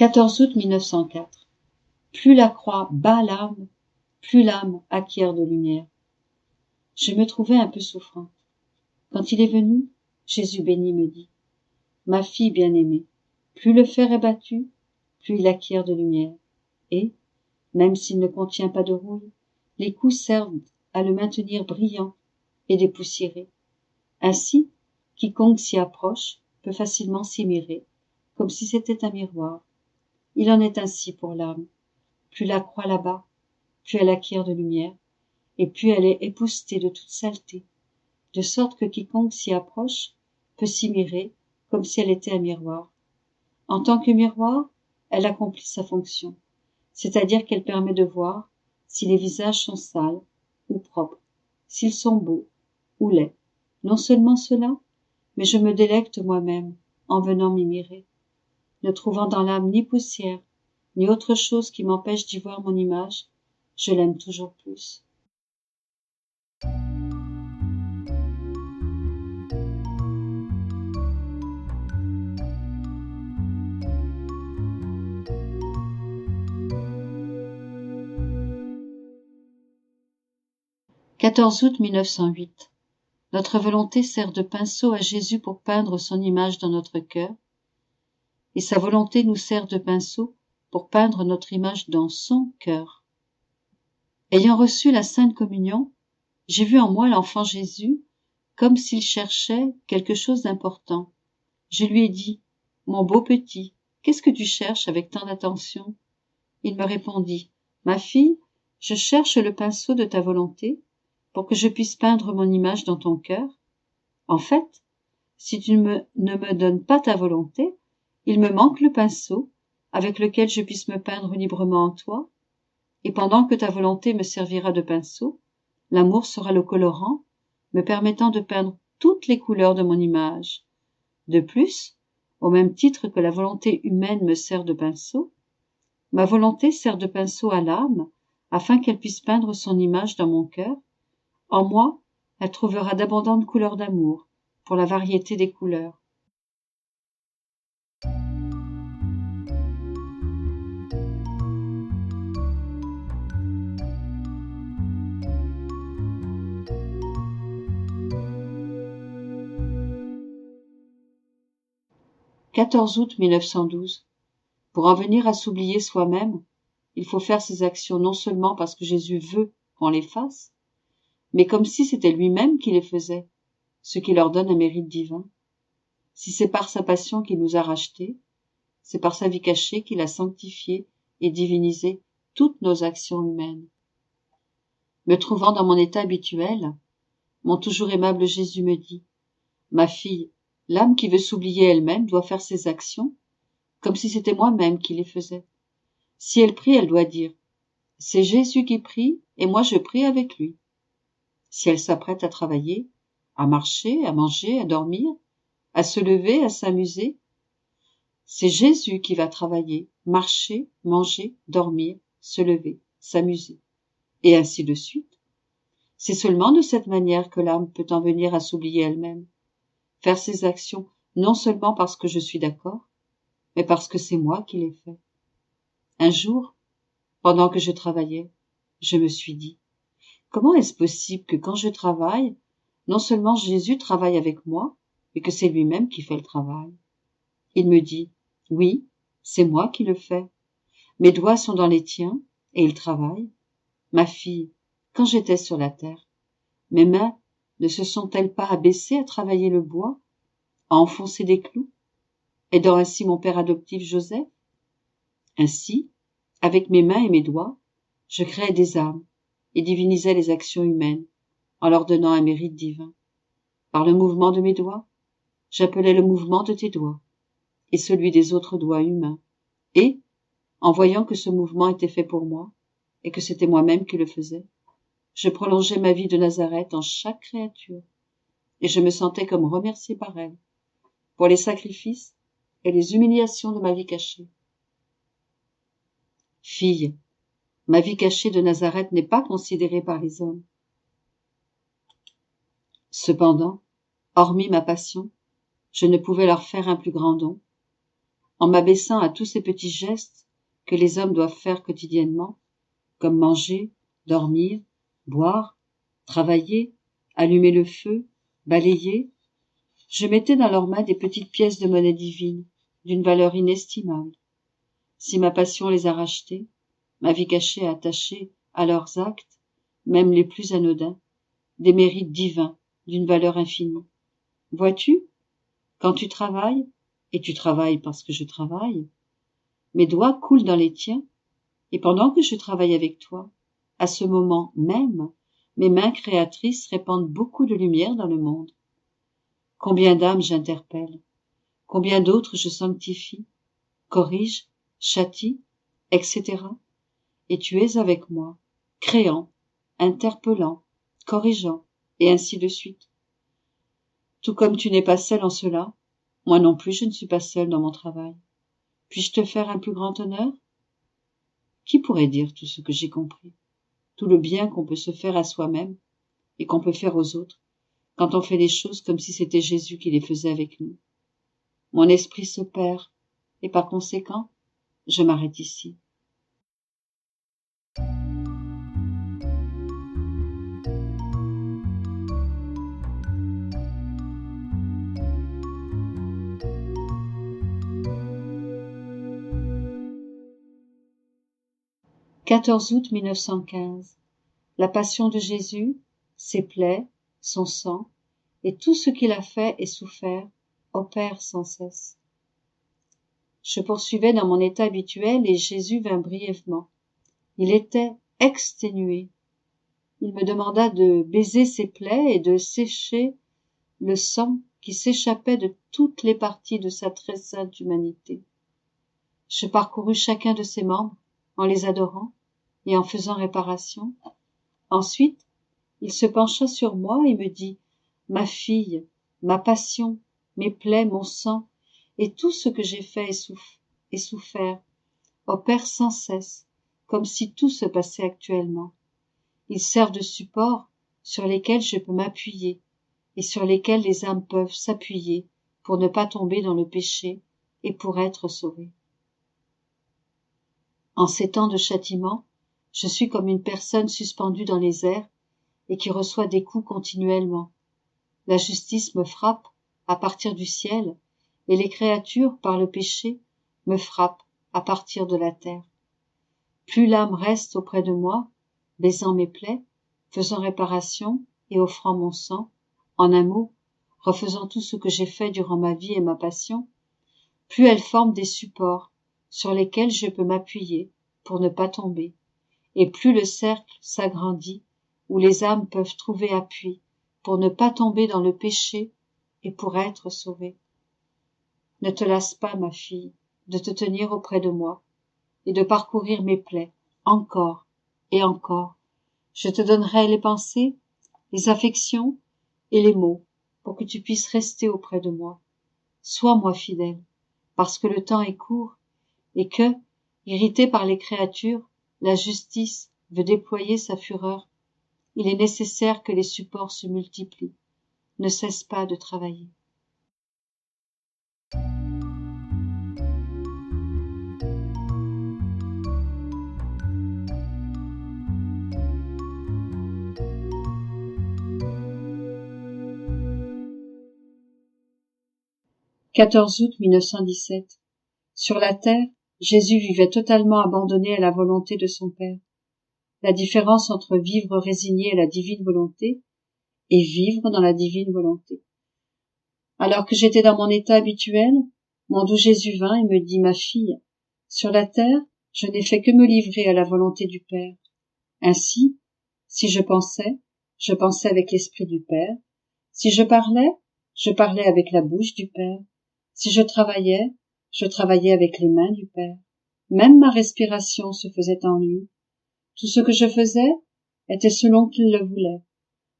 14 août 1904. Plus la croix bat l'âme, plus l'âme acquiert de lumière. Je me trouvais un peu souffrante. Quand il est venu, Jésus béni me dit: Ma fille bien-aimée, plus le fer est battu, plus il acquiert de lumière. Et, même s'il ne contient pas de rouille, les coups servent à le maintenir brillant et dépoussiéré. Ainsi, quiconque s'y approche peut facilement s'y mirer, comme si c'était un miroir. Il en est ainsi pour l'âme. Plus la croix la bat, plus elle acquiert de lumière, et plus elle est époustée de toute saleté, de sorte que quiconque s'y approche peut s'y mirer comme si elle était un miroir. En tant que miroir, elle accomplit sa fonction, c'est-à-dire qu'elle permet de voir si les visages sont sales ou propres, s'ils sont beaux ou laids. Non seulement cela, mais je me délecte moi-même en venant m'y mirer, ne trouvant dans l'âme ni poussière, ni autre chose qui m'empêche d'y voir mon image, je l'aime toujours plus. « 14 août 1908. Notre volonté sert de pinceau à Jésus pour peindre son image dans notre cœur, et sa volonté nous sert de pinceau pour peindre notre image dans son cœur. Ayant reçu la Sainte Communion, j'ai vu en moi l'enfant Jésus comme s'il cherchait quelque chose d'important. Je lui ai dit: Mon beau petit, qu'est-ce que tu cherches avec tant d'attention? Il me répondit: Ma fille, je cherche le pinceau de ta volonté pour que je puisse peindre mon image dans ton cœur. En fait, si tu ne me donnes pas ta volonté, il me manque le pinceau avec lequel je puisse me peindre librement en toi, et pendant que ta volonté me servira de pinceau, l'amour sera le colorant, me permettant de peindre toutes les couleurs de mon image. De plus, au même titre que la volonté humaine me sert de pinceau, ma volonté sert de pinceau à l'âme, afin qu'elle puisse peindre son image dans mon cœur. En moi, elle trouvera d'abondantes couleurs d'amour, pour la variété des couleurs. « 14 août 1912. Pour en venir à s'oublier soi-même, il faut faire ses actions non seulement parce que Jésus veut qu'on les fasse, mais comme si c'était lui-même qui les faisait, ce qui leur donne un mérite divin. Si c'est par sa passion qu'il nous a rachetés, c'est par sa vie cachée qu'il a sanctifié et divinisé toutes nos actions humaines. Me trouvant dans mon état habituel, mon toujours aimable Jésus me dit: Ma fille, l'âme qui veut s'oublier elle-même doit faire ses actions comme si c'était moi-même qui les faisais. Si elle prie, elle doit dire: C'est Jésus qui prie et moi je prie avec lui. Si elle s'apprête à travailler, à marcher, à manger, à dormir, à se lever, à s'amuser, c'est Jésus qui va travailler, marcher, manger, dormir, se lever, s'amuser, et ainsi de suite. C'est seulement de cette manière que l'âme peut en venir à s'oublier elle-même, faire ses actions non seulement parce que je suis d'accord, mais parce que c'est moi qui les fais. Un jour, pendant que je travaillais, je me suis dit: comment est-ce possible que quand je travaille, non seulement Jésus travaille avec moi, mais que c'est lui-même qui fait le travail? Il me dit: oui, c'est moi qui le fais. Mes doigts sont dans les tiens et ils travaillent. Ma fille, quand j'étais sur la terre, mes mains ne se sont-elles pas abaissées à travailler le bois, à enfoncer des clous, aidant ainsi mon père adoptif Joseph? Ainsi, avec mes mains et mes doigts, je créais des âmes et divinisais les actions humaines en leur donnant un mérite divin. Par le mouvement de mes doigts, j'appelais le mouvement de tes doigts et celui des autres doigts humains. Et, en voyant que ce mouvement était fait pour moi et que c'était moi-même qui le faisais, je prolongeais ma vie de Nazareth en chaque créature et je me sentais comme remerciée par elle pour les sacrifices et les humiliations de ma vie cachée. Fille, ma vie cachée de Nazareth n'est pas considérée par les hommes. Cependant, hormis ma passion, je ne pouvais leur faire un plus grand don. en m'abaissant à tous ces petits gestes que les hommes doivent faire quotidiennement, comme manger, dormir, boire, travailler, allumer le feu, balayer, je mettais dans leurs mains des petites pièces de monnaie divine, d'une valeur inestimable. Si ma passion les a rachetées, ma vie cachée attachée à leurs actes, même les plus anodins, des mérites divins, d'une valeur infinie. Vois-tu, quand tu travailles, et tu travailles parce que je travaille, mes doigts coulent dans les tiens, et pendant que je travaille avec toi, à ce moment même, mes mains créatrices répandent beaucoup de lumière dans le monde. Combien d'âmes j'interpelle, combien d'autres je sanctifie, corrige, châtie, etc. Et tu es avec moi, créant, interpellant, corrigeant, et ainsi de suite. Tout comme tu n'es pas seul en cela, moi non plus je ne suis pas seul dans mon travail. Puis-je te faire un plus grand honneur? Qui pourrait dire tout ce que j'ai compris, tout le bien qu'on peut se faire à soi-même et qu'on peut faire aux autres, quand on fait les choses comme si c'était Jésus qui les faisait avec nous? Mon esprit se perd, et par conséquent, je m'arrête ici. « 14 août 1915. La passion de Jésus, ses plaies, son sang, et tout ce qu'il a fait et souffert, opère sans cesse. Je poursuivais dans mon état habituel et Jésus vint brièvement. Il était exténué. Il me demanda de baiser ses plaies et de sécher le sang qui s'échappait de toutes les parties de sa très sainte humanité. Je parcourus chacun de ses membres en les adorant et en faisant réparation. Ensuite, il se pencha sur moi et me dit « Ma fille, ma passion, mes plaies, mon sang, et tout ce que j'ai fait et souffert, opèrent sans cesse, comme si tout se passait actuellement. Ils servent de support sur lesquels je peux m'appuyer et sur lesquels les âmes peuvent s'appuyer pour ne pas tomber dans le péché et pour être sauvées. En ces temps de châtiment, je suis comme une personne suspendue dans les airs et qui reçoit des coups continuellement. La justice me frappe à partir du ciel et les créatures, par le péché, me frappent à partir de la terre. Plus l'âme reste auprès de moi, baisant mes plaies, faisant réparation et offrant mon sang, en un mot, refaisant tout ce que j'ai fait durant ma vie et ma passion, plus elle forme des supports sur lesquels je peux m'appuyer pour ne pas tomber, et plus le cercle s'agrandit où les âmes peuvent trouver appui pour ne pas tomber dans le péché et pour être sauvées. Ne te lasse pas, ma fille, de te tenir auprès de moi et de parcourir mes plaies, encore et encore. Je te donnerai les pensées, les affections et les mots pour que tu puisses rester auprès de moi. Sois-moi fidèle, parce que le temps est court et que, irrité par les créatures, la justice veut déployer sa fureur. Il est nécessaire que les supports se multiplient. Ne cesse pas de travailler. « 14 août 1917. Sur la terre, Jésus vivait totalement abandonné à la volonté de son Père. La différence entre vivre résigné à la divine volonté et vivre dans la divine volonté. Alors que j'étais dans mon état habituel, mon doux Jésus vint et me dit « Ma fille, sur la terre, je n'ai fait que me livrer à la volonté du Père. Ainsi, si je pensais avec l'Esprit du Père. Si je parlais avec la bouche du Père. Si je travaillais avec les mains du Père. Même ma respiration se faisait en lui. Tout ce que je faisais était selon qu'il le voulait,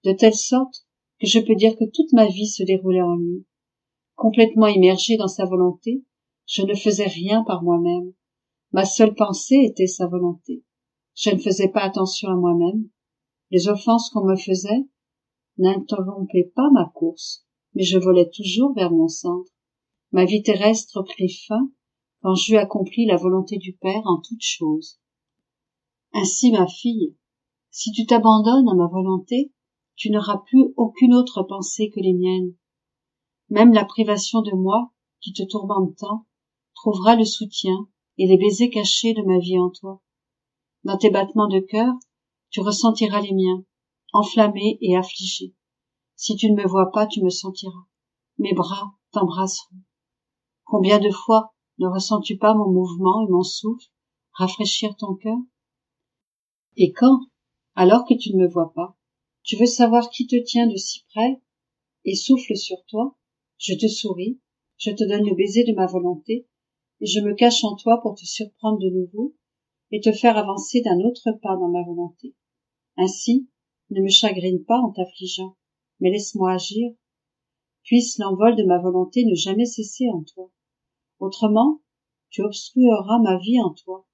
de telle sorte que je peux dire que toute ma vie se déroulait en lui. Complètement immergé dans sa volonté, je ne faisais rien par moi-même. Ma seule pensée était sa volonté. Je ne faisais pas attention à moi-même. Les offenses qu'on me faisait n'interrompaient pas ma course, mais je volais toujours vers mon centre. Ma vie terrestre prit fin quand j'eus accompli la volonté du Père en toutes choses. Ainsi, ma fille, si tu t'abandonnes à ma volonté, tu n'auras plus aucune autre pensée que les miennes. Même la privation de moi, qui te tourmente tant, trouvera le soutien et les baisers cachés de ma vie en toi. Dans tes battements de cœur, tu ressentiras les miens, enflammés et affligés. Si tu ne me vois pas, tu me sentiras. Mes bras t'embrasseront. Combien de fois ne ressens-tu pas mon mouvement et mon souffle rafraîchir ton cœur? Et quand, alors que tu ne me vois pas, tu veux savoir qui te tient de si près et souffle sur toi, je te souris, je te donne le baiser de ma volonté, et je me cache en toi pour te surprendre de nouveau et te faire avancer d'un autre pas dans ma volonté. Ainsi, ne me chagrine pas en t'affligeant, mais laisse-moi agir. Puisse l'envol de ma volonté ne jamais cesser en toi. Autrement, tu obstrueras ma vie en toi.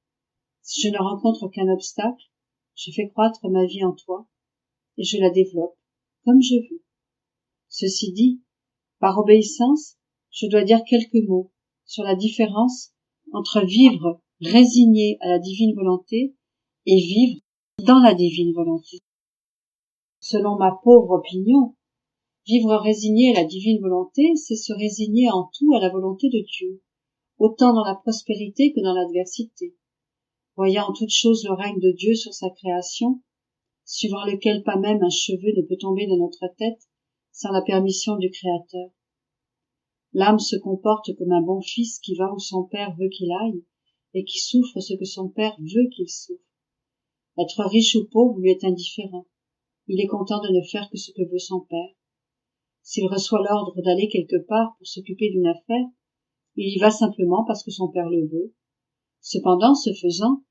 Si je ne rencontre aucun obstacle, je fais croître ma vie en toi, et je la développe, comme je veux. Ceci dit, par obéissance, je dois dire quelques mots sur la différence entre vivre résigné à la divine volonté et vivre dans la divine volonté. Selon ma pauvre opinion, vivre résigné à la divine volonté, c'est se résigner en tout à la volonté de Dieu, autant dans la prospérité que dans l'adversité, voyant en toute chose le règne de Dieu sur sa création, suivant lequel pas même un cheveu ne peut tomber de notre tête sans la permission du Créateur. L'âme se comporte comme un bon fils qui va où son père veut qu'il aille et qui souffre ce que son père veut qu'il souffre. Être riche ou pauvre lui est indifférent. Il est content de ne faire que ce que veut son père. S'il reçoit l'ordre d'aller quelque part pour s'occuper d'une affaire, il y va simplement parce que son père le veut. Cependant, ce faisant,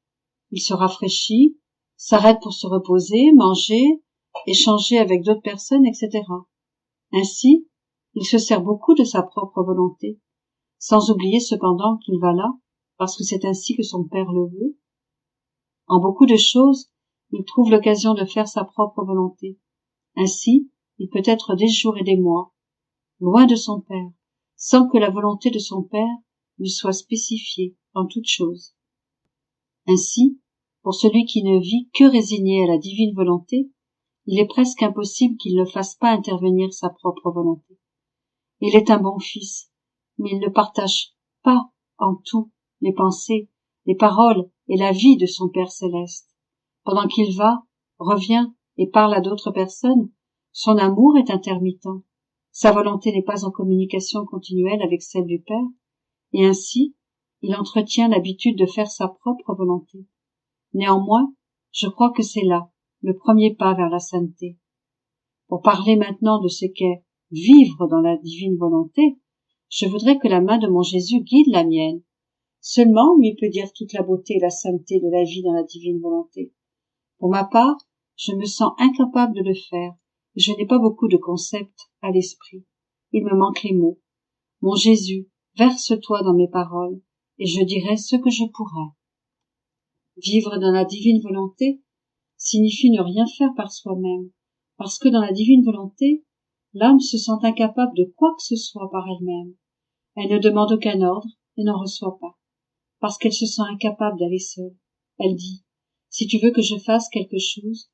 il se rafraîchit, s'arrête pour se reposer, manger, échanger avec d'autres personnes, etc. Ainsi, il se sert beaucoup de sa propre volonté, sans oublier cependant qu'il va là, parce que c'est ainsi que son père le veut. En beaucoup de choses, il trouve l'occasion de faire sa propre volonté. Ainsi, il peut être des jours et des mois, loin de son père, sans que la volonté de son père lui soit spécifiée en toute chose. Ainsi, pour celui qui ne vit que résigné à la divine volonté, il est presque impossible qu'il ne fasse pas intervenir sa propre volonté. Il est un bon fils, mais il ne partage pas en tout les pensées, les paroles et la vie de son Père céleste. Pendant qu'il va, revient et parle à d'autres personnes, son amour est intermittent. Sa volonté n'est pas en communication continuelle avec celle du Père, et ainsi, il entretient l'habitude de faire sa propre volonté. Néanmoins, je crois que c'est là le premier pas vers la sainteté. Pour parler maintenant de ce qu'est vivre dans la divine volonté, je voudrais que la main de mon Jésus guide la mienne. Seulement, lui peut dire toute la beauté et la sainteté de la vie dans la divine volonté. Pour ma part, je me sens incapable de le faire, et je n'ai pas beaucoup de concepts à l'esprit. Il me manque les mots. Mon Jésus, verse-toi dans mes paroles, et je dirai ce que je pourrai. Vivre dans la divine volonté signifie ne rien faire par soi-même, parce que dans la divine volonté, l'âme se sent incapable de quoi que ce soit par elle-même. Elle ne demande aucun ordre et n'en reçoit pas, parce qu'elle se sent incapable d'aller seule. Elle dit, si tu veux que je fasse quelque chose,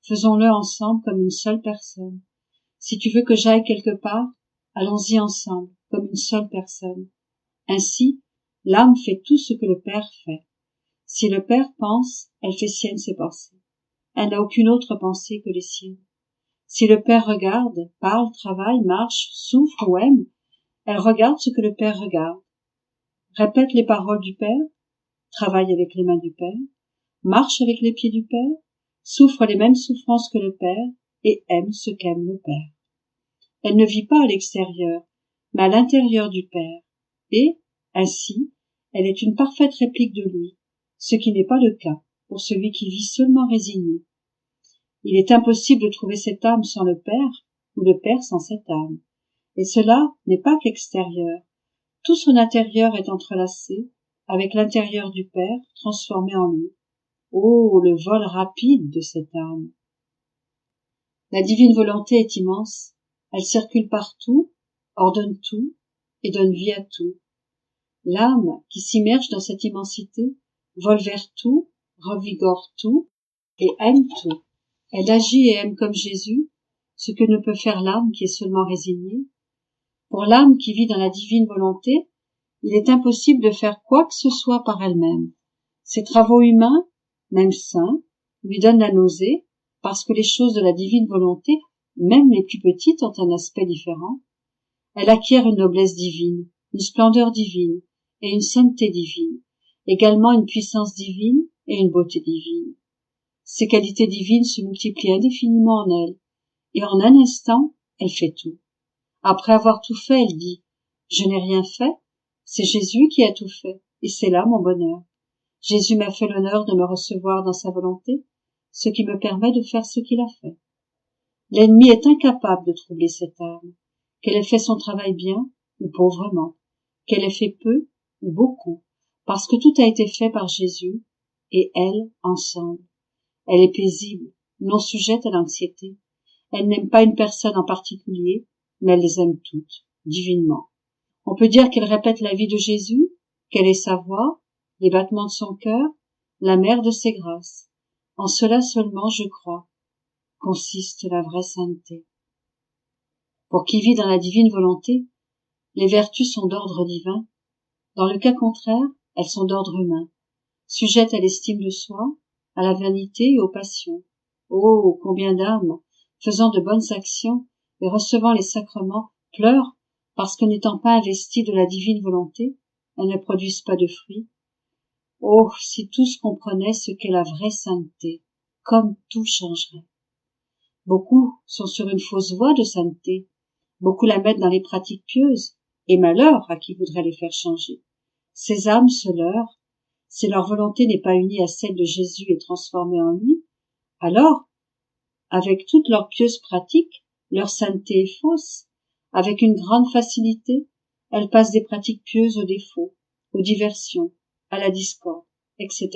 faisons-le ensemble comme une seule personne. Si tu veux que j'aille quelque part, allons-y ensemble, comme une seule personne. Ainsi, l'âme fait tout ce que le Père fait. Si le Père pense, elle fait sienne ses pensées. Elle n'a aucune autre pensée que les siennes. Si le Père regarde, parle, travaille, marche, souffre ou aime, elle regarde ce que le Père regarde, répète les paroles du Père, travaille avec les mains du Père, marche avec les pieds du Père, souffre les mêmes souffrances que le Père et aime ce qu'aime le Père. Elle ne vit pas à l'extérieur, mais à l'intérieur du Père, et, ainsi, elle est une parfaite réplique de lui, ce qui n'est pas le cas pour celui qui vit seulement résigné. Il est impossible de trouver cette âme sans le Père, ou le Père sans cette âme. Et cela n'est pas qu'extérieur. Tout son intérieur est entrelacé avec l'intérieur du Père transformé en lui. Oh, le vol rapide de cette âme! La divine volonté est immense. Elle circule partout, ordonne tout et donne vie à tout. L'âme qui s'immerge dans cette immensité vole vers tout, revigore tout et aime tout. Elle agit et aime comme Jésus, ce que ne peut faire l'âme qui est seulement résignée. Pour l'âme qui vit dans la divine volonté, il est impossible de faire quoi que ce soit par elle-même. Ses travaux humains, même sains, lui donnent la nausée, parce que les choses de la divine volonté, même les plus petites, ont un aspect différent. Elle acquiert une noblesse divine, une splendeur divine et une sainteté divine, également une puissance divine et une beauté divine. Ces qualités divines se multiplient indéfiniment en elle, et en un instant, elle fait tout. Après avoir tout fait, elle dit « Je n'ai rien fait, c'est Jésus qui a tout fait, et c'est là mon bonheur. Jésus m'a fait l'honneur de me recevoir dans sa volonté, ce qui me permet de faire ce qu'il a fait. » L'ennemi est incapable de troubler cette âme, qu'elle ait fait son travail bien ou pauvrement, qu'elle ait fait peu ou beaucoup, parce que tout a été fait par Jésus et elle ensemble. Elle est paisible, non sujette à l'anxiété. Elle n'aime pas une personne en particulier, mais elle les aime toutes, divinement. On peut dire qu'elle répète la vie de Jésus, qu'elle est sa voix, les battements de son cœur, la mère de ses grâces. En cela seulement, je crois, consiste la vraie sainteté. Pour qui vit dans la divine volonté, les vertus sont d'ordre divin. Dans le cas contraire, elles sont d'ordre humain, sujettes à l'estime de soi, à la vanité et aux passions. Oh, combien d'âmes, faisant de bonnes actions et recevant les sacrements, pleurent parce que n'étant pas investies de la divine volonté, elles ne produisent pas de fruits. Oh, si tous comprenaient ce qu'est la vraie sainteté, comme tout changerait. Beaucoup sont sur une fausse voie de sainteté, beaucoup la mettent dans les pratiques pieuses, et malheur à qui voudrait les faire changer. Ces âmes se leurrent, si leur volonté n'est pas unie à celle de Jésus et transformée en lui, alors, avec toutes leurs pieuses pratiques, leur sainteté est fausse. Avec une grande facilité, elles passent des pratiques pieuses aux défauts, aux diversions, à la discorde, etc.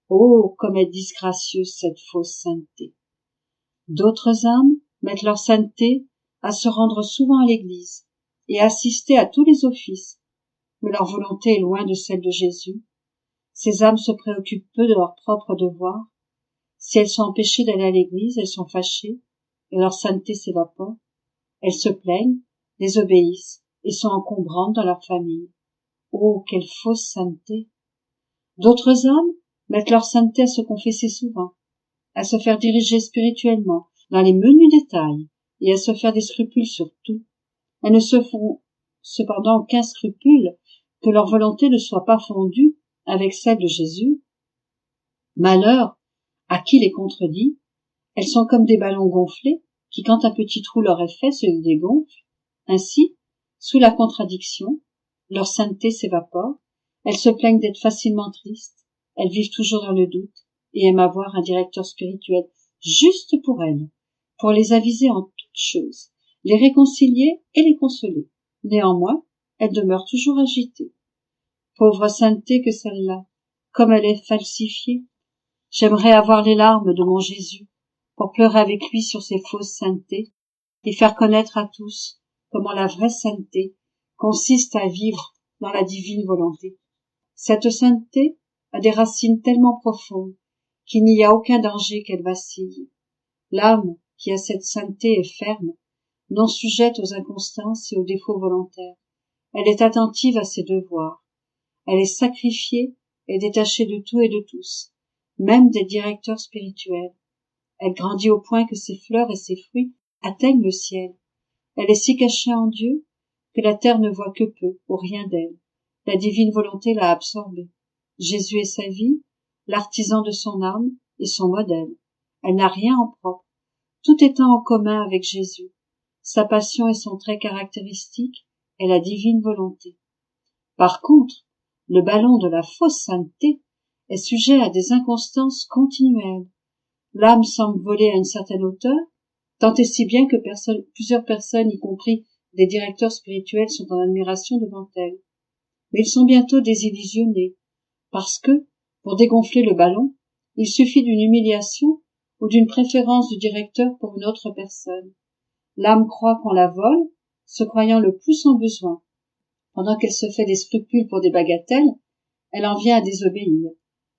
Oh, comme est disgracieuse cette fausse sainteté. D'autres âmes mettent leur sainteté à se rendre souvent à l'église et à assister à tous les offices, mais leur volonté est loin de celle de Jésus. Ces âmes se préoccupent peu de leurs propres devoirs. Si elles sont empêchées d'aller à l'église, elles sont fâchées, et leur sainteté s'évapore. Elles se plaignent, désobéissent, et sont encombrantes dans leur famille. Oh, quelle fausse sainteté! D'autres âmes mettent leur sainteté à se confesser souvent, à se faire diriger spirituellement, dans les menus détails, et à se faire des scrupules sur tout. Elles ne se font cependant aucun scrupule que leur volonté ne soit pas fondue avec celle de Jésus. Malheur à qui les contredit, elles sont comme des ballons gonflés qui, quand un petit trou leur est fait, se dégonflent. Ainsi, sous la contradiction, leur sainteté s'évapore, elles se plaignent d'être facilement tristes, elles vivent toujours dans le doute et aiment avoir un directeur spirituel juste pour elles, pour les aviser en toutes choses, les réconcilier et les consoler. Néanmoins, elles demeurent toujours agitées. Pauvre sainteté que celle-là, comme elle est falsifiée. J'aimerais avoir les larmes de mon Jésus pour pleurer avec lui sur ses fausses saintetés et faire connaître à tous comment la vraie sainteté consiste à vivre dans la divine volonté. Cette sainteté a des racines tellement profondes qu'il n'y a aucun danger qu'elle vacille. L'âme qui a cette sainteté est ferme, non sujette aux inconstances et aux défauts volontaires. Elle est attentive à ses devoirs. Elle est sacrifiée et détachée de tout et de tous, même des directeurs spirituels. Elle grandit au point que ses fleurs et ses fruits atteignent le ciel. Elle est si cachée en Dieu que la terre ne voit que peu ou rien d'elle. La divine volonté l'a absorbée. Jésus est sa vie, l'artisan de son âme et son modèle. Elle n'a rien en propre, tout étant en commun avec Jésus. Sa passion et son trait caractéristique est la divine volonté. Par contre, le ballon de la fausse sainteté est sujet à des inconstances continuelles. L'âme semble voler à une certaine hauteur, tant et si bien que plusieurs personnes, y compris des directeurs spirituels, sont en admiration devant elle. Mais ils sont bientôt désillusionnés, parce que, pour dégonfler le ballon, il suffit d'une humiliation ou d'une préférence du directeur pour une autre personne. L'âme croit qu'on la vole, se croyant le plus en besoin. Pendant qu'elle se fait des scrupules pour des bagatelles, elle en vient à désobéir.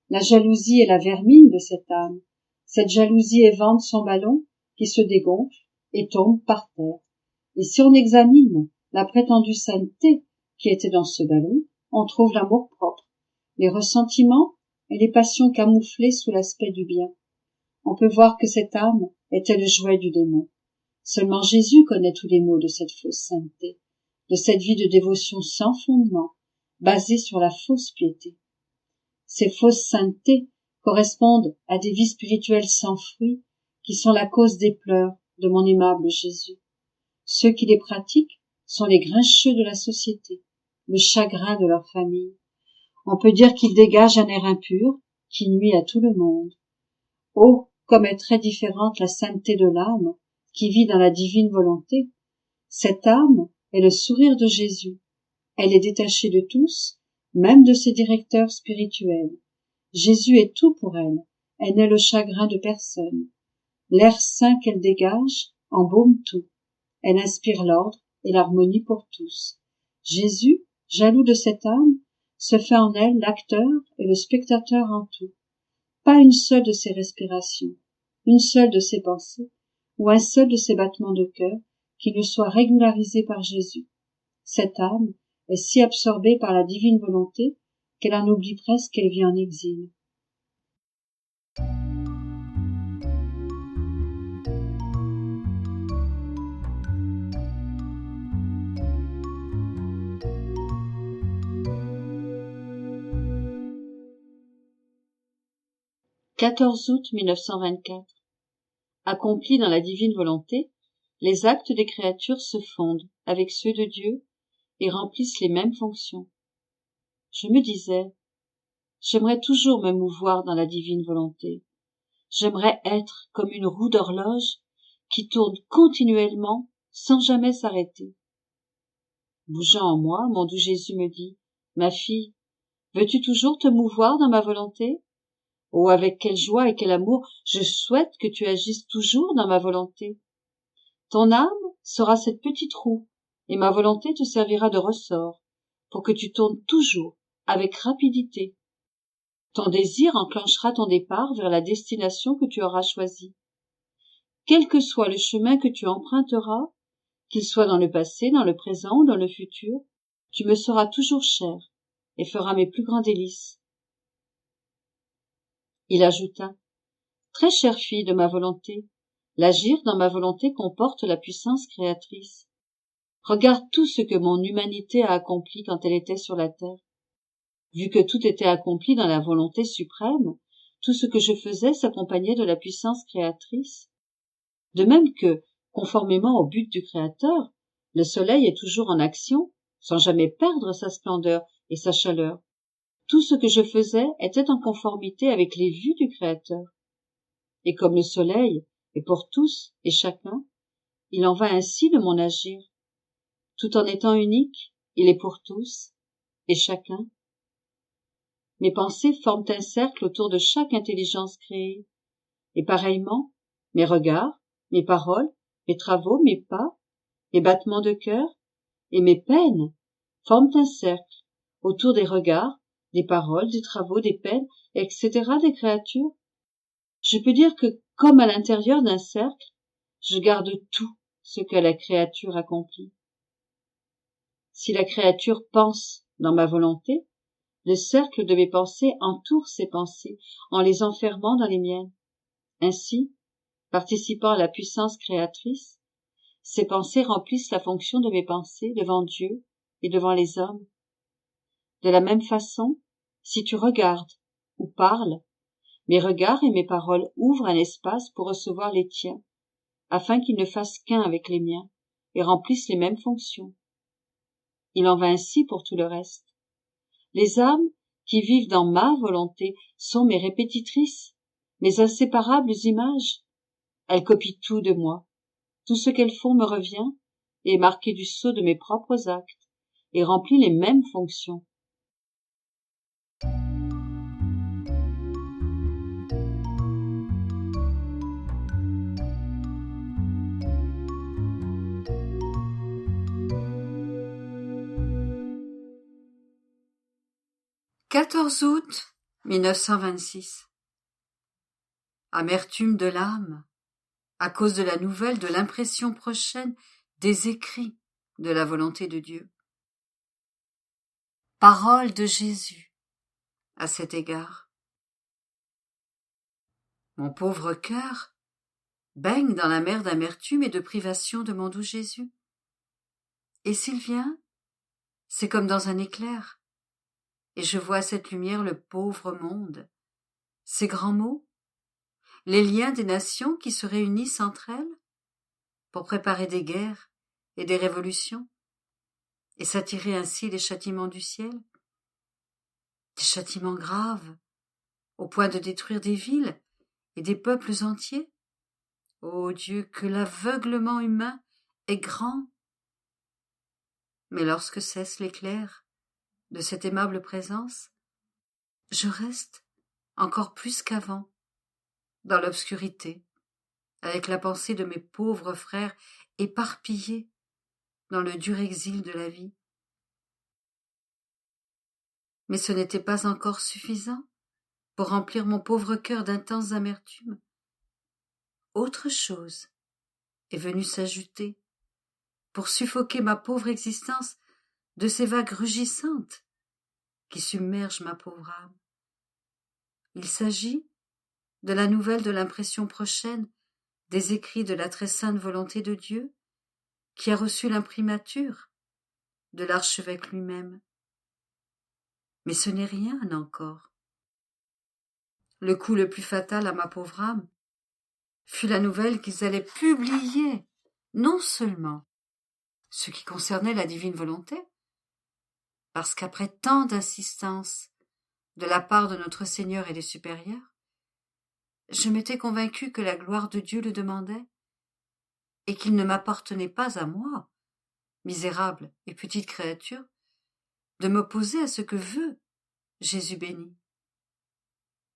La jalousie est la vermine de cette âme. Cette jalousie évente son ballon, qui se dégonfle et tombe par terre. Et si on examine la prétendue sainteté qui était dans ce ballon, on trouve l'amour-propre, les ressentiments et les passions camouflées sous l'aspect du bien. On peut voir que cette âme était le jouet du démon. Seulement Jésus connaît tous les maux de cette fausse sainteté, de cette vie de dévotion sans fondement, basée sur la fausse piété. Ces fausses saintetés correspondent à des vies spirituelles sans fruit, qui sont la cause des pleurs de mon aimable Jésus. Ceux qui les pratiquent sont les grincheux de la société, le chagrin de leur famille. On peut dire qu'ils dégagent un air impur qui nuit à tout le monde. Oh, comme est très différente la sainteté de l'âme qui vit dans la divine volonté. Cette âme est le sourire de Jésus. Elle est détachée de tous, même de ses directeurs spirituels. Jésus est tout pour elle. Elle n'est le chagrin de personne. L'air saint qu'elle dégage embaume tout. Elle inspire l'ordre et l'harmonie pour tous. Jésus, jaloux de cette âme, se fait en elle l'acteur et le spectateur en tout. Pas une seule de ses respirations, une seule de ses pensées, ou un seul de ses battements de cœur qui ne soit régularisé par Jésus. Cette âme est si absorbée par la divine volonté qu'elle en oublie presque qu'elle vit en exil. « 14 août 1924. Accomplis dans la divine volonté, les actes des créatures se fondent avec ceux de Dieu et remplissent les mêmes fonctions. Je me disais, j'aimerais toujours me mouvoir dans la divine volonté. J'aimerais être comme une roue d'horloge qui tourne continuellement sans jamais s'arrêter. Bougeant en moi, mon doux Jésus me dit, ma fille, veux-tu toujours te mouvoir dans ma volonté? Oh, avec quelle joie et quel amour je souhaite que tu agisses toujours dans ma volonté. Ton âme sera cette petite roue, et ma volonté te servira de ressort, pour que tu tournes toujours, avec rapidité. Ton désir enclenchera ton départ vers la destination que tu auras choisie. Quel que soit le chemin que tu emprunteras, qu'il soit dans le passé, dans le présent ou dans le futur, tu me seras toujours cher, et feras mes plus grands délices. Il ajouta, très chère fille de ma volonté, l'agir dans ma volonté comporte la puissance créatrice. Regarde tout ce que mon humanité a accompli quand elle était sur la terre. Vu que tout était accompli dans la volonté suprême, tout ce que je faisais s'accompagnait de la puissance créatrice. De même que, conformément au but du Créateur, le soleil est toujours en action, sans jamais perdre sa splendeur et sa chaleur. Tout ce que je faisais était en conformité avec les vues du Créateur. Et comme le soleil est pour tous et chacun, il en va ainsi de mon agir. Tout en étant unique, il est pour tous et chacun. Mes pensées forment un cercle autour de chaque intelligence créée. Et pareillement, mes regards, mes paroles, mes travaux, mes pas, mes battements de cœur et mes peines forment un cercle autour des regards, des paroles, des travaux, des peines, etc. des créatures. Je peux dire que, comme à l'intérieur d'un cercle, je garde tout ce que la créature accomplit. Si la créature pense dans ma volonté, le cercle de mes pensées entoure ses pensées en les enfermant dans les miennes. Ainsi, participant à la puissance créatrice, ces pensées remplissent la fonction de mes pensées devant Dieu et devant les hommes. De la même façon, si tu regardes ou parles, mes regards et mes paroles ouvrent un espace pour recevoir les tiens, afin qu'ils ne fassent qu'un avec les miens et remplissent les mêmes fonctions. Il en va ainsi pour tout le reste. Les âmes qui vivent dans ma volonté sont mes répétitrices, mes inséparables images. Elles copient tout de moi. Tout ce qu'elles font me revient et est marqué du sceau de mes propres actes et remplit les mêmes fonctions. 14 août 1926. Amertume de l'âme, à cause de la nouvelle de l'impression prochaine des écrits de la volonté de Dieu. Parole de Jésus à cet égard. Mon pauvre cœur baigne dans la mer d'amertume et de privation de mon doux Jésus. Et s'il vient, c'est comme dans un éclair, et je vois à cette lumière le pauvre monde, ces grands mots, les liens des nations qui se réunissent entre elles pour préparer des guerres et des révolutions, et s'attirer ainsi les châtiments du ciel, des châtiments graves, au point de détruire des villes et des peuples entiers. Ô Dieu, que l'aveuglement humain est grand! Mais lorsque cesse l'éclair de cette aimable présence, je reste encore plus qu'avant dans l'obscurité, avec la pensée de mes pauvres frères éparpillés dans le dur exil de la vie. Mais ce n'était pas encore suffisant pour remplir mon pauvre cœur d'intense amertume. Autre chose est venue s'ajouter pour suffoquer ma pauvre existence de ces vagues rugissantes qui submergent ma pauvre âme. Il s'agit de la nouvelle de l'impression prochaine des écrits de la très sainte volonté de Dieu qui a reçu l'imprimature de l'archevêque lui-même. Mais ce n'est rien encore. Le coup le plus fatal à ma pauvre âme fut la nouvelle qu'ils allaient publier non seulement ce qui concernait la divine volonté, parce qu'après tant d'insistance de la part de notre Seigneur et des supérieurs, je m'étais convaincue que la gloire de Dieu le demandait, et qu'il ne m'appartenait pas à moi, misérable et petite créature, de m'opposer à ce que veut Jésus béni,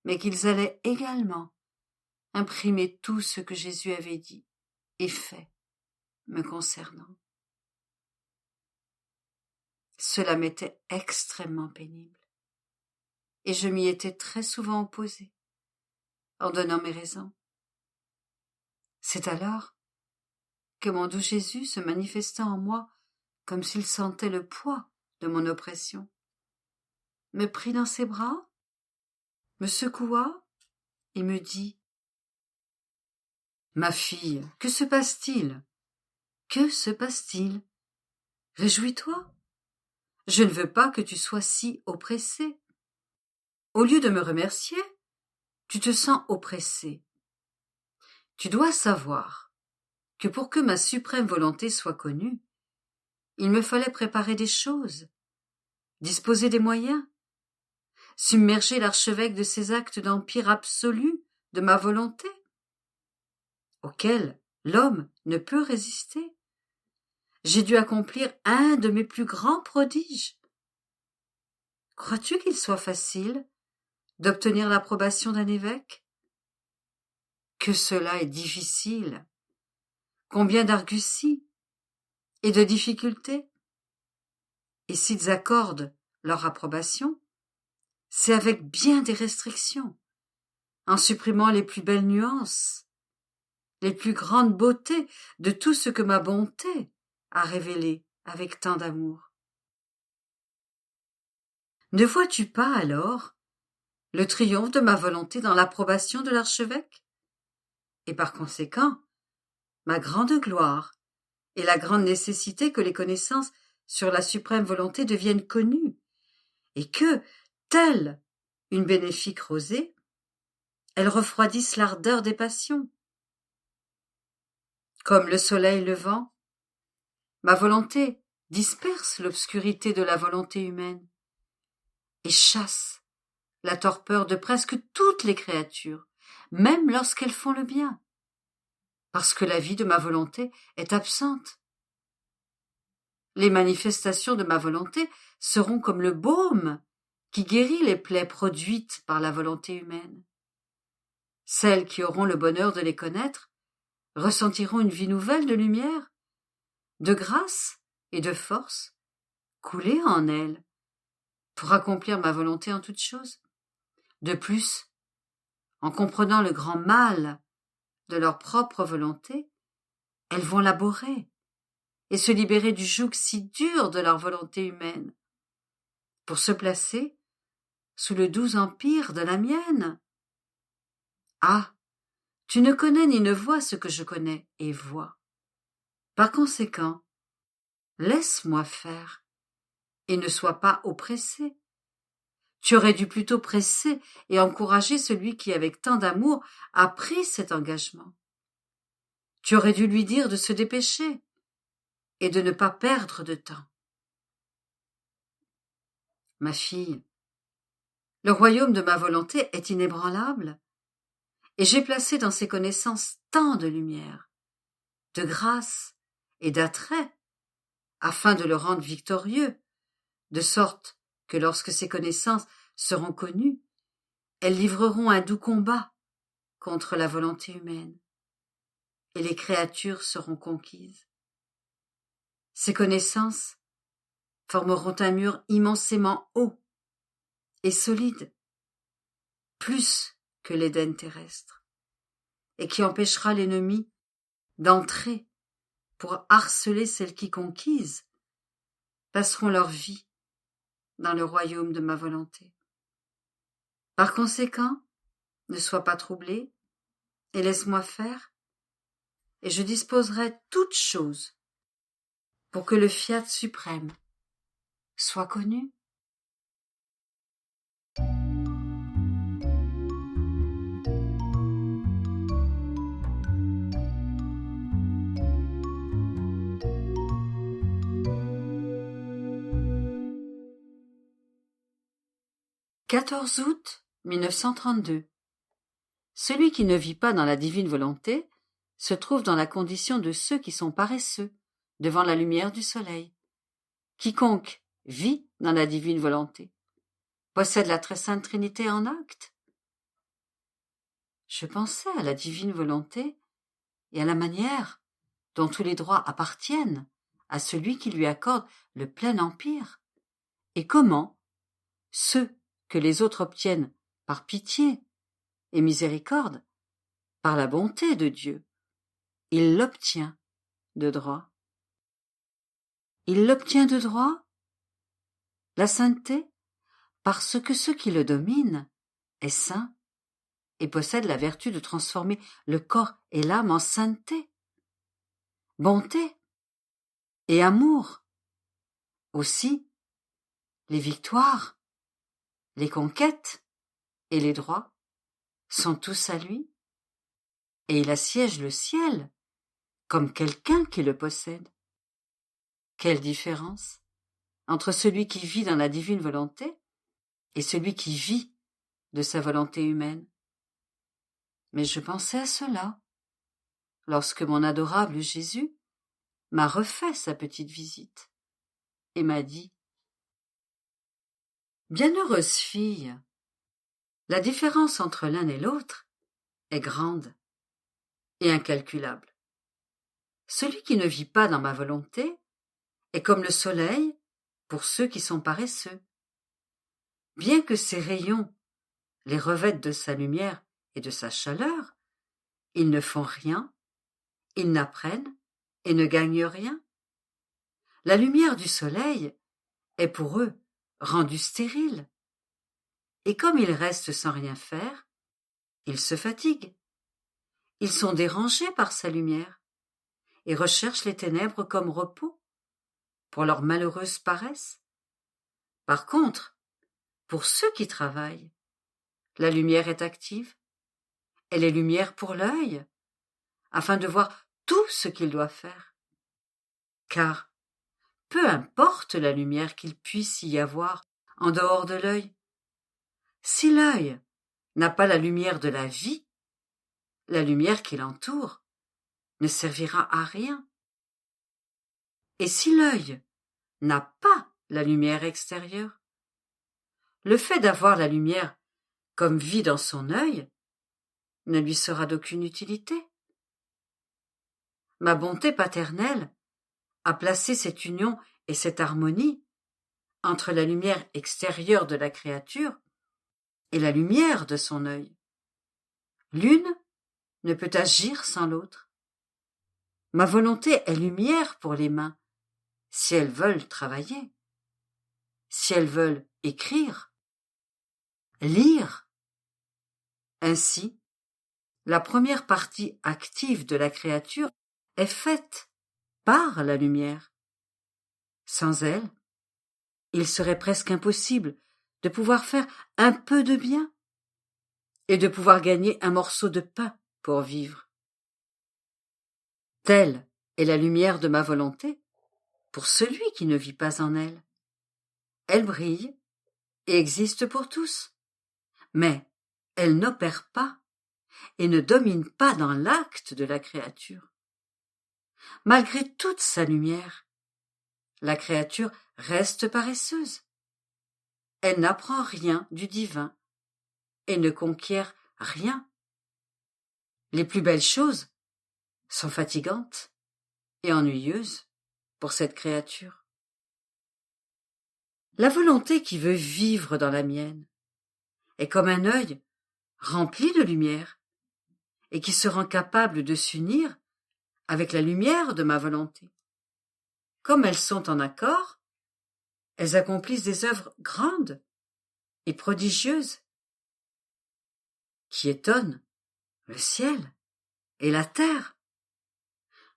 mais qu'ils allaient également imprimer tout ce que Jésus avait dit et fait me concernant. Cela m'était extrêmement pénible, et je m'y étais très souvent opposée, en donnant mes raisons. C'est alors que mon doux Jésus, se manifestant en moi comme s'il sentait le poids de mon oppression, me prit dans ses bras, me secoua et me dit : « Ma fille, que se passe-t-il ? Que se passe-t-il ? Réjouis-toi. Je ne veux pas que tu sois si oppressée. Au lieu de me remercier, tu te sens oppressée. Tu dois savoir que pour que ma suprême volonté soit connue, il me fallait préparer des choses, disposer des moyens, submerger l'archevêque de ces actes d'empire absolu de ma volonté, auxquels l'homme ne peut résister. J'ai dû accomplir un de mes plus grands prodiges. Crois-tu qu'il soit facile d'obtenir l'approbation d'un évêque ? Que cela est difficile. Combien d'arguties et de difficultés. Et s'ils accordent leur approbation, c'est avec bien des restrictions, en supprimant les plus belles nuances, les plus grandes beautés de tout ce que ma bonté a révélé avec tant d'amour. Ne vois-tu pas alors le triomphe de ma volonté dans l'approbation de l'archevêque ? Et par conséquent, ma grande gloire et la grande nécessité que les connaissances sur la suprême volonté deviennent connues, et que, telle une bénéfique rosée, elles refroidissent l'ardeur des passions. Comme le soleil levant, ma volonté disperse l'obscurité de la volonté humaine et chasse la torpeur de presque toutes les créatures, même lorsqu'elles font le bien, parce que la vie de ma volonté est absente. Les manifestations de ma volonté seront comme le baume qui guérit les plaies produites par la volonté humaine. Celles qui auront le bonheur de les connaître ressentiront une vie nouvelle de lumière, de grâce et de force couler en elles pour accomplir ma volonté en toutes choses. De plus, en comprenant le grand mal de leur propre volonté, elles vont laborer et se libérer du joug si dur de leur volonté humaine, pour se placer sous le doux empire de la mienne. Ah, tu ne connais ni ne vois ce que je connais et vois. Par conséquent, laisse-moi faire et ne sois pas oppressé. Tu aurais dû plutôt presser et encourager celui qui, avec tant d'amour, a pris cet engagement. Tu aurais dû lui dire de se dépêcher et de ne pas perdre de temps. Ma fille, le royaume de ma volonté est inébranlable, et j'ai placé dans ses connaissances tant de lumière, de grâce et d'attrait, afin de le rendre victorieux, de sorte que lorsque ses connaissances seront connues, elles livreront un doux combat contre la volonté humaine, et les créatures seront conquises. Ces connaissances formeront un mur immensément haut et solide, plus que l'Éden terrestre, et qui empêchera l'ennemi d'entrer pour harceler celles qui conquises passeront leur vie dans le royaume de ma volonté. Par conséquent, ne sois pas troublé et laisse-moi faire, et je disposerai toutes choses pour que le fiat suprême soit connu. « 14 août 1932. Celui qui ne vit pas dans la divine volonté se trouve dans la condition de ceux qui sont paresseux devant la lumière du soleil. Quiconque vit dans la divine volonté possède la très sainte Trinité en acte. Je pensais à la divine volonté et à la manière dont tous les droits appartiennent à celui qui lui accorde le plein empire, et comment ceux que les autres obtiennent par pitié et miséricorde, par la bonté de Dieu, il l'obtient de droit. Il l'obtient de droit, la sainteté, parce que ce qui le domine est saint et possède la vertu de transformer le corps et l'âme en sainteté, bonté et amour. Aussi, les victoires, les conquêtes et les droits sont tous à lui, et il assiège le ciel comme quelqu'un qui le possède. Quelle différence entre celui qui vit dans la divine volonté et celui qui vit de sa volonté humaine. Mais je pensais à cela lorsque mon adorable Jésus m'a refait sa petite visite et m'a dit : « Bienheureuse fille, la différence entre l'un et l'autre est grande et incalculable. Celui qui ne vit pas dans ma volonté est comme le soleil pour ceux qui sont paresseux. Bien que ses rayons les revêtent de sa lumière et de sa chaleur, ils ne font rien, ils n'apprennent et ne gagnent rien. La lumière du soleil est pour eux rendue stérile, et comme ils restent sans rien faire, ils se fatiguent. Ils sont dérangés par sa lumière et recherchent les ténèbres comme repos pour leur malheureuse paresse. Par contre, pour ceux qui travaillent, la lumière est active. Elle est lumière pour l'œil, afin de voir tout ce qu'il doit faire. Car, peu importe la lumière qu'il puisse y avoir en dehors de l'œil, si l'œil n'a pas la lumière de la vie, la lumière qui l'entoure ne servira à rien. Et si l'œil n'a pas la lumière extérieure, le fait d'avoir la lumière comme vie dans son œil ne lui sera d'aucune utilité. Ma bonté paternelle a placé cette union et cette harmonie entre la lumière extérieure de la créature et la lumière de son œil. L'une ne peut agir sans l'autre. Ma volonté est lumière pour les mains, si elles veulent travailler, si elles veulent écrire, lire. Ainsi, la première partie active de la créature est faite par la lumière. Sans elle, il serait presque impossible de pouvoir faire un peu de bien et de pouvoir gagner un morceau de pain pour vivre. Telle est la lumière de ma volonté pour celui qui ne vit pas en elle. Elle brille et existe pour tous, mais elle n'opère pas et ne domine pas dans l'acte de la créature. Malgré toute sa lumière, la créature reste paresseuse. Elle n'apprend rien du divin et ne conquiert rien. Les plus belles choses sont fatigantes et ennuyeuses pour cette créature. La volonté qui veut vivre dans la mienne est comme un œil rempli de lumière et qui se rend capable de s'unir avec la lumière de ma volonté. Comme elles sont en accord, elles accomplissent des œuvres grandes et prodigieuses qui étonnent le ciel et la terre.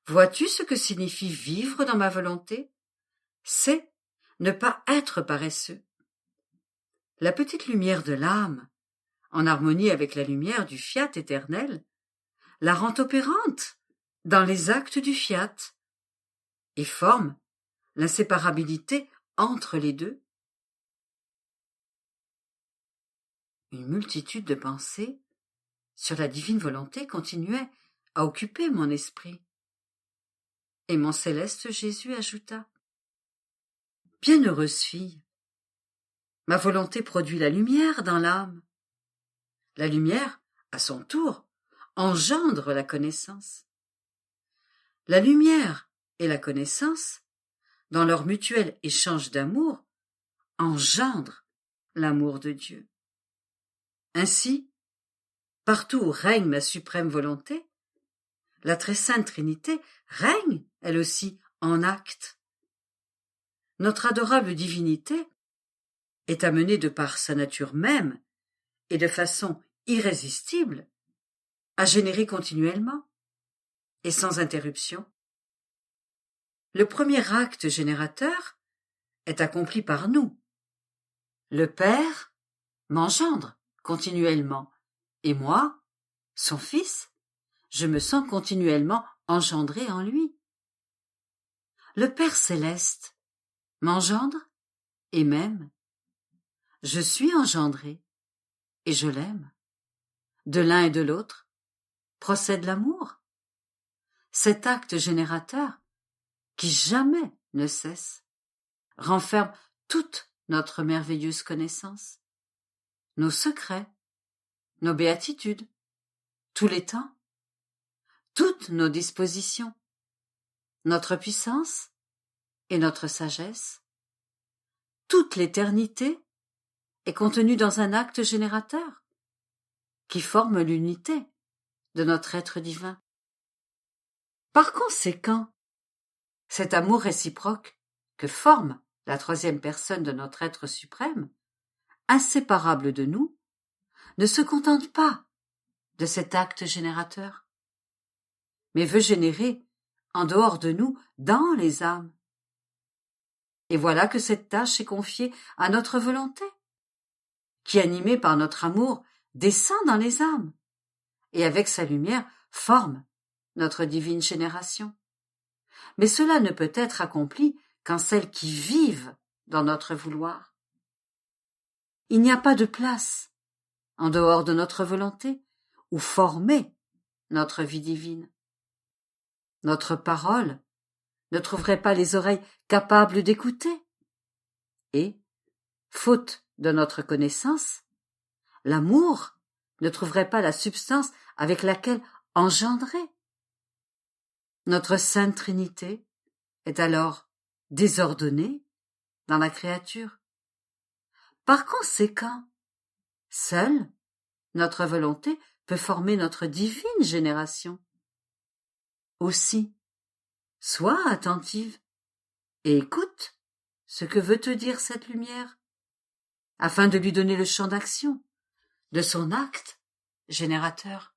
Vois-tu ce que signifie vivre dans ma volonté? C'est ne pas être paresseux. La petite lumière de l'âme, en harmonie avec la lumière du fiat éternel, la rend opérante dans les actes du fiat et forme l'inséparabilité entre les deux. Une multitude de pensées sur la divine volonté continuait à occuper mon esprit. Et mon céleste Jésus ajouta: Bienheureuse fille, ma volonté produit la lumière dans l'âme. La lumière, à son tour, engendre la connaissance. La lumière et la connaissance, dans leur mutuel échange d'amour, engendrent l'amour de Dieu. Ainsi, partout où règne ma suprême volonté, la très sainte Trinité règne, elle aussi, en acte. Notre adorable divinité est amenée de par sa nature même et de façon irrésistible à générer continuellement et sans interruption. Le premier acte générateur est accompli par nous. Le Père m'engendre continuellement et moi, son Fils, je me sens continuellement engendré en lui. Le Père céleste m'engendre et m'aime. Je suis engendré et je l'aime. De l'un et de l'autre procède l'amour. Cet acte générateur, qui jamais ne cesse, renferme toute notre merveilleuse connaissance, nos secrets, nos béatitudes, tous les temps, toutes nos dispositions, notre puissance et notre sagesse. Toute l'éternité est contenue dans un acte générateur qui forme l'unité de notre être divin. Par conséquent, cet amour réciproque que forme la troisième personne de notre être suprême, inséparable de nous, ne se contente pas de cet acte générateur, mais veut générer en dehors de nous, dans les âmes. Et voilà que cette tâche est confiée à notre volonté, qui, animée par notre amour, descend dans les âmes, et avec sa lumière forme notre divine génération. Mais cela ne peut être accompli qu'en celles qui vivent dans notre vouloir. Il n'y a pas de place, en dehors de notre volonté, où former notre vie divine. Notre parole ne trouverait pas les oreilles capables d'écouter. Et, faute de notre connaissance, l'amour ne trouverait pas la substance avec laquelle engendrer. Notre Sainte Trinité est alors désordonnée dans la créature. Par conséquent, seule notre volonté peut former notre divine génération. Aussi, sois attentive et écoute ce que veut te dire cette lumière, afin de lui donner le champ d'action de son acte générateur.